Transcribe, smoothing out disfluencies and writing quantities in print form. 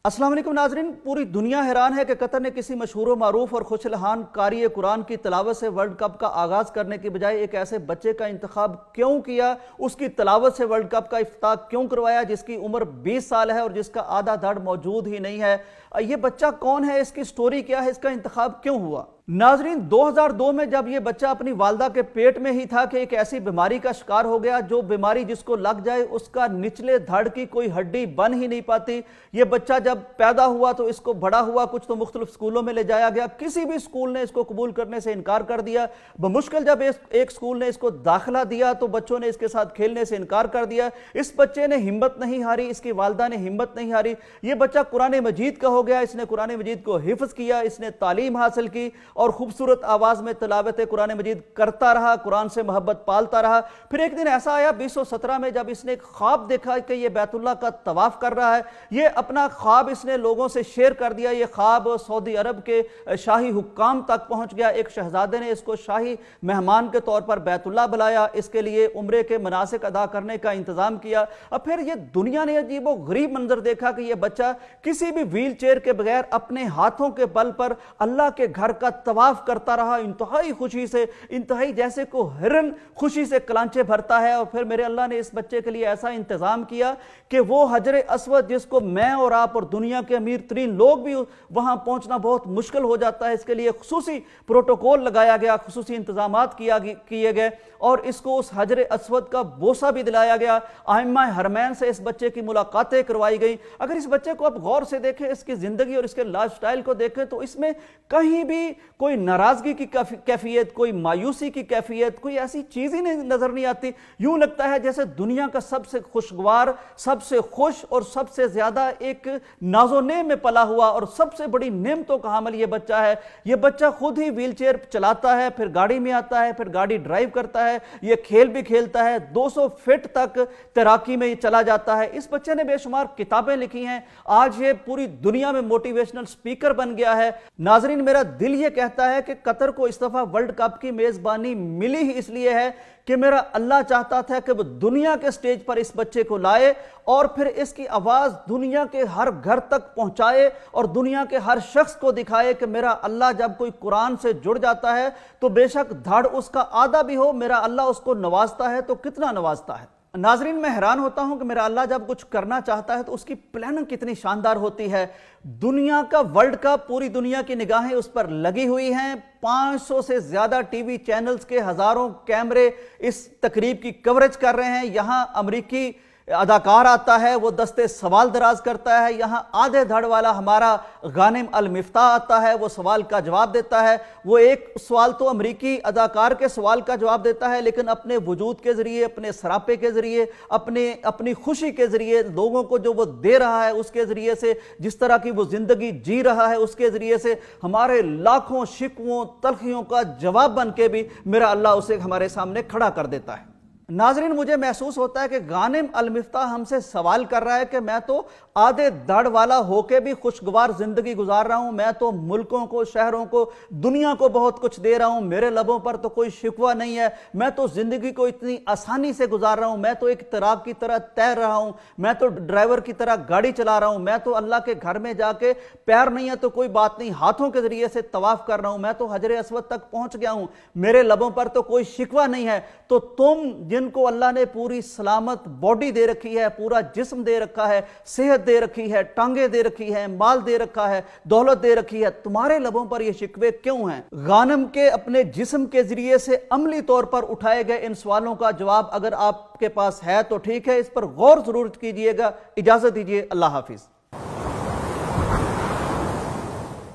अस्सलाम वालेकुम नाजरीन, पूरी दुनिया हैरान है कि कतर ने किसी मशहूर व मारूफ और खुशलहान कारी कुरान की तिलावत से वर्ल्ड कप का आगाज़ करने की बजाय एक ऐसे बच्चे का इंतखाब क्यों किया, उसकी तिलावत से वर्ल्ड कप का इफ्तिताह क्यों करवाया जिसकी उम्र 20 साल है और जिसका आधा धड़ मौजूद ही नहीं है। ये बच्चा कौन है, इसकी स्टोरी क्या है, इसका इंतखाब क्यों हुआ? नाजरीन, 2002 में जब ये बच्चा अपनी वालदा के पेट में ही था कि एक ऐसी बीमारी का शिकार हो गया जो बीमारी जिसको लग जाए उसका निचले धड़ की कोई हड्डी बन ही नहीं पाती। ये बच्चा जब पैदा हुआ तो इसको बड़ा हुआ, कुछ तो मुख्तलिफ स्कूलों में ले जाया गया, किसी भी स्कूल ने इसको कबूल करने से इनकार कर दिया। बमुश्किल जब एक स्कूल ने इसको दाखिला दिया तो बच्चों ने इसके साथ खेलने से इनकार कर दिया। इस बच्चे ने हिम्मत नहीं हारी, इसकी वालदा ने हिम्मत नहीं हारी। ये बच्चा कुरान मजीद का हो गया, इसने कुरान मजीद को हिफ्ज किया, इसने तालीम हासिल की और खूबसूरत आवाज में तिलावत कुरान मजीद करता रहा, कुरान से मोहब्बत पालता रहा। फिर एक दिन ऐसा आया 2017 में जब इसने एक ख्वाब देखा कि ये बैतुल्लाह का तवाफ कर रहा है। ये अपना ख्वाब इसने लोगों से शेयर कर दिया। ये ख्वाब सऊदी अरब के शाही हुक्काम तक पहुंच गया। एक शहजादे ने इसको शाही मेहमान के तौर पर बैतुल्लाह बुलाया, इसके लिए उम्रे के मनासिक अदा करने का इंतजाम किया। अब फिर ये दुनिया ने अजीबो गरीब मंजर देखा कि यह बच्चा किसी भी व्हील चेयर के बगैर अपने हाथों के बल पर अल्लाह के घर का तवाफ करता रहा, इंतहाई खुशी से, इंतहाई जैसे को हिरन खुशी से कलांचे भरता है। और फिर मेरे अल्लाह ने इस बच्चे के लिए ऐसा इंतजाम किया कि वो हजर अस्वद जिसको मैं और आप और दुनिया के अमीर तरीन लोग भी वहां पहुंचना बहुत मुश्किल हो जाता है, इसके लिए खुसूसी प्रोटोकॉल लगाया गया, खुसूसी इंतजामात किए गए और इसको उस हजर अस्वद का बोसा भी दिलाया गया। आइम्मा हरमैन से इस बच्चे की मुलाकातें करवाई गई। अगर इस बच्चे को आप गौर से देखें, इसकी जिंदगी और इसके लाइफस्टाइल को देखें तो इसमें कहीं भी कोई नाराजगी की कैफियत, कोई मायूसी की कैफियत, कोई ऐसी चीज ही नजर नहीं आती। यूं लगता है जैसे दुनिया का सबसे खुशगवार, सबसे खुश और सबसे ज्यादा एक नाज़ो-नेम में पला हुआ और सबसे बड़ी नेमतों का हामिल ये बच्चा है। ये बच्चा खुद ही व्हीलचेयर चलाता है, फिर गाड़ी में आता है, फिर गाड़ी ड्राइव करता है, ये खेल भी खेलता है, 200 फीट तक तैराकी में चला जाता है। इस बच्चे ने बेशुमार किताबें लिखी हैं, आज ये पूरी दुनिया में मोटिवेशनल स्पीकर बन गया है। नाजरीन, मेरा दिल ये कहता है कि कतर को इस दफा वर्ल्ड कप की मेजबानी मिली ही इसलिए है कि मेरा अल्लाह चाहता था कि वो दुनिया के स्टेज पर इस बच्चे को लाए और फिर इसकी आवाज दुनिया के हर घर तक पहुंचाए और दुनिया के हर शख्स को दिखाए कि मेरा अल्लाह जब कोई कुरान से जुड़ जाता है तो बेशक धड़ उसका आधा भी हो, मेरा अल्लाह उसको नवाजता है तो कितना नवाजता है। नाजरीन, मैं हैरान होता हूं कि मेरा अल्लाह जब कुछ करना चाहता है तो उसकी प्लानिंग कितनी शानदार होती है। दुनिया का वर्ल्ड कप, पूरी दुनिया की निगाहें उस पर लगी हुई हैं। 500 से ज्यादा टीवी चैनल्स के हजारों कैमरे इस तकरीब की कवरेज कर रहे हैं। यहां अमेरिकी अदाकार आता है, वो दस्ते सवाल दराज करता है। यहां आधे धड़ वाला हमारा गानिम अल मिफ्ताह आता है, वो सवाल का जवाब देता है। वो एक सवाल तो अमेरिकी अदाकार के सवाल का जवाब देता है, लेकिन अपने वजूद के जरिए, अपने सरापे के जरिए, अपनी खुशी के जरिए, लोगों को जो वो दे रहा है उसके जरिए से, जिस तरह की वो जिंदगी जी रहा है उसके जरिए से हमारे लाखों शिकवों तलखियों का जवाब बन के भी मेरा अल्लाह उसे हमारे सामने खड़ा कर देता है। नाजरीन, मुझे महसूस होता है कि गानिम अल मिफ्ताह हमसे सवाल कर रहा है कि मैं तो आधे धड़ वाला होके भी खुशगवार जिंदगी गुजार रहा हूं, मैं तो मुल्कों को, शहरों को, दुनिया को बहुत कुछ दे रहा हूं, मेरे लबों पर तो कोई शिकवा नहीं है, मैं तो जिंदगी को इतनी आसानी से गुजार रहा हूं, मैं तो एक तैराक की तरह तैर रहा हूं, मैं तो ड्राइवर की तरह गाड़ी चला रहा हूं, मैं तो अल्लाह के घर में जाके पैर नहीं है तो कोई बात नहीं, हाथों के जरिए से तवाफ कर रहा हूं, मैं तो हजर अस्वद तक पहुंच गया हूं, मेरे लबों पर तो कोई शिकवा नहीं है। तो तुम जिनको अल्लाह ने पूरी सलामत बॉडी दे रखी है, पूरा जिस्म दे रखा है, सेहत दे रखी है, टांगे दे रखी है, माल दे रखा है, दौलत दे रखी है, तुम्हारे लबों पर ये शिकवे क्यों हैं? गानिम के अपने जिस्म के जरिए से अमली तौर पर उठाए गए इन सवालों का जवाब अगर आपके पास है तो ठीक है, इस पर गौर जरूर कीजिएगा। इजाजत दीजिए, अल्लाह हाफिज।